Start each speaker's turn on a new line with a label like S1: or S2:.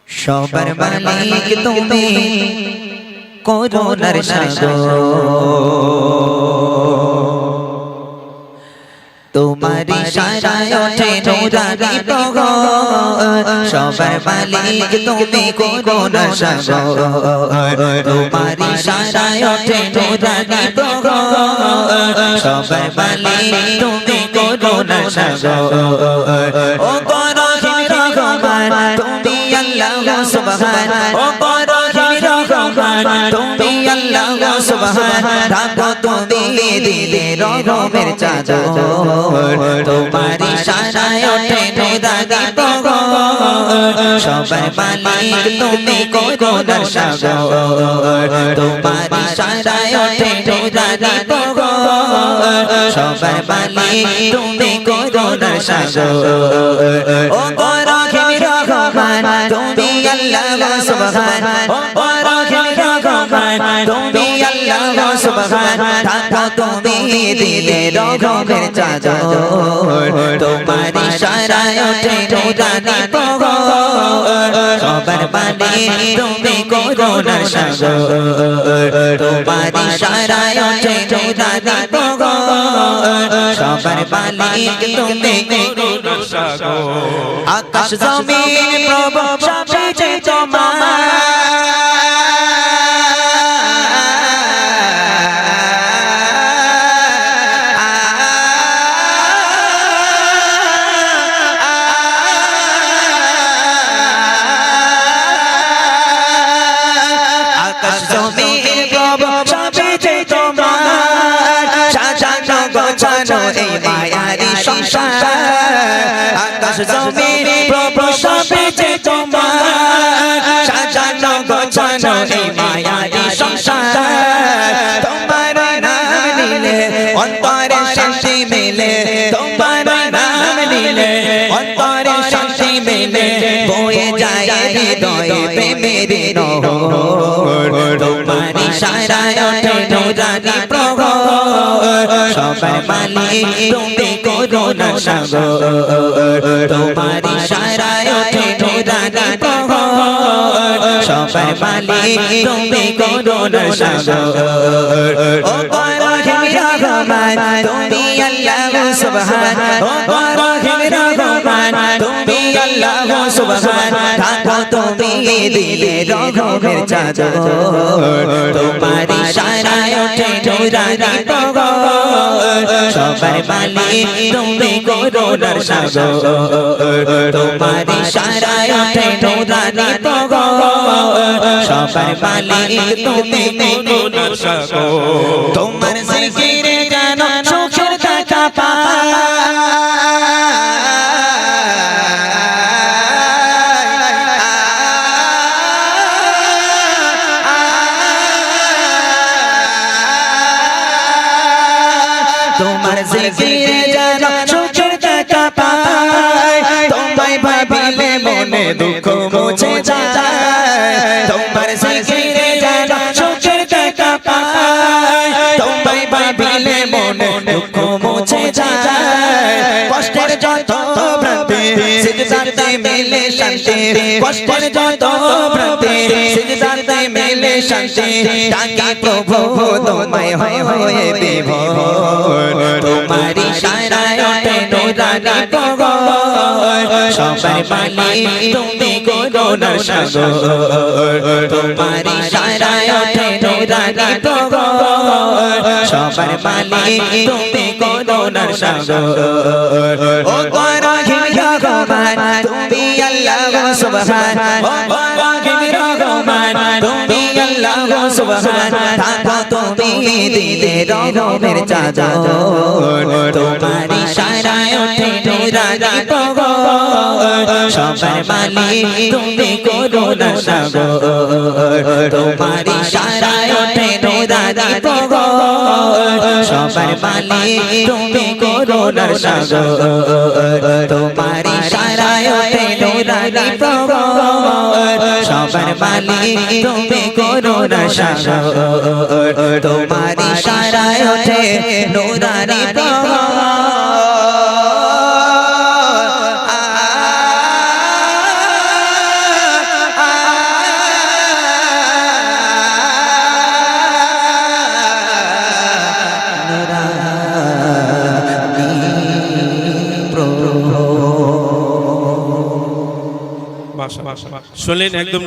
S1: সবার মালিক তুমি করুণার সাগর তোমারি ইশারায় ওঠে নূরানি প্রহর সবার মালিক তুমি করুণার সাগর তোমারি ইশারায় ওঠে নূরানি প্রহর সবার মালিক তুমি করুণার সাগর ও রহিম রহমান তুমি আল্লাহ সুবহান ও রহিম রহমান তুমি আল্লাহ সুবহান ঢাকো তুমি দিলে রহমের চাদর তোমারি ইশারায় ওঠে নূরানি প্রহর সবার মালিক তুমি করুণার সাগর তোমারি ইশারায় ওঠে নূরানি প্রহর সবার মালিক তুমি করুণার সাগর ও রহিম রহমান তুমি আল্লাহ সুবহান ও রহিম রহমান তুমি আল্লাহ সুবহান ঢাকো তুমি দিলে রহমের চাদর তোমারি ইশারায় ওঠে নূরানি প্রহর সবার মালিক তুমি করুণার সাগর তোমারি ইশারায় ওঠে নূরানি প্রহর সবার মালিক তুমি করুণার সাগর আকাশ জমিন প্রভু সবই যে তোমার এই মায়ারি সংসার আকাশ জমিন প্রভু সবই যে তোমার সাজানো গোছানো এই মায়ারি সংসার তোমার নাম নিলে অন্তরে শান্তি মেলে তোমার নাম নিলে অন্তরে শান্তি মেলে বয়ে যায় হৃদয়ে প্রেমের নহর তোমার ইশারায় ওঠে নূরানি প্রহর সবার মালিক তুমি করুণার সাগর তোমার ইশারায় ওঠে নূরানি প্রহর সবার মালিক তুমি করুণার সাগর ও রহিম রহমান তুমি আল্লাহ সুবহান ও রহিম রহমান তুমি আল্লাহ সুবহান ঢাকো তুমি দিলে রহমের চাদর তোমার ইশারায় ওঠে নূরানি প্রহর সবার মালিক তুমি করুণার সাগর তোমার ইশারায় ওঠে নূরানি প্রহর সবার মালিক তুমি করুণার সাগর তোমার জিকিরে যেন সুখের দেখা পায় তোমার জিকিরে যেন সুখের দেখা পায় তোমায় ভাবিলে মনে দুঃখ মুছে যায় তোমার জিকিরে যেন সুখের দেখা পায় তোমায় ভাবিলে মনে দুঃখ মুছে যায় কষ্টের যত ভ্রান্তি সিজদাতে মেলে শান্তি কষ্টের যত ভ্রান্তি সিজদাতে মেলে শান্তি ডাকি প্রভু তোমায় হয়ে বিভোর তোমারি ইশারায় ওঠে নূরানি প্রহর সবার মালিক তুমি করুণার সাগর তোমারি ইশারায় ওঠে নূরানি প্রহর সবার মালিক তুমি করুণার সাগর ও রহিম রহমান তুমি আল্লাহ সুবহান ও রহিম রহমান তুমি আল্লাহ সুবহান ঢাকো তুমি দিলে রহমের চাদর তোমার ইশারায় ওঠে নূরানি প্রহর সবার মালিক তুমি করুণার সাগর তোমার ইশারায় ওঠে নূরানি প্রহর সবার মালিক তুমি করুণার সাগর তোমার ইশারায় ওঠে নূরানি প্রহর সবার মালিক তুমি করুণার সাগর তোমার ইশারায় ওঠে নূরানি প্রহর
S2: মাশাআল্লাহ শুনলেন একদম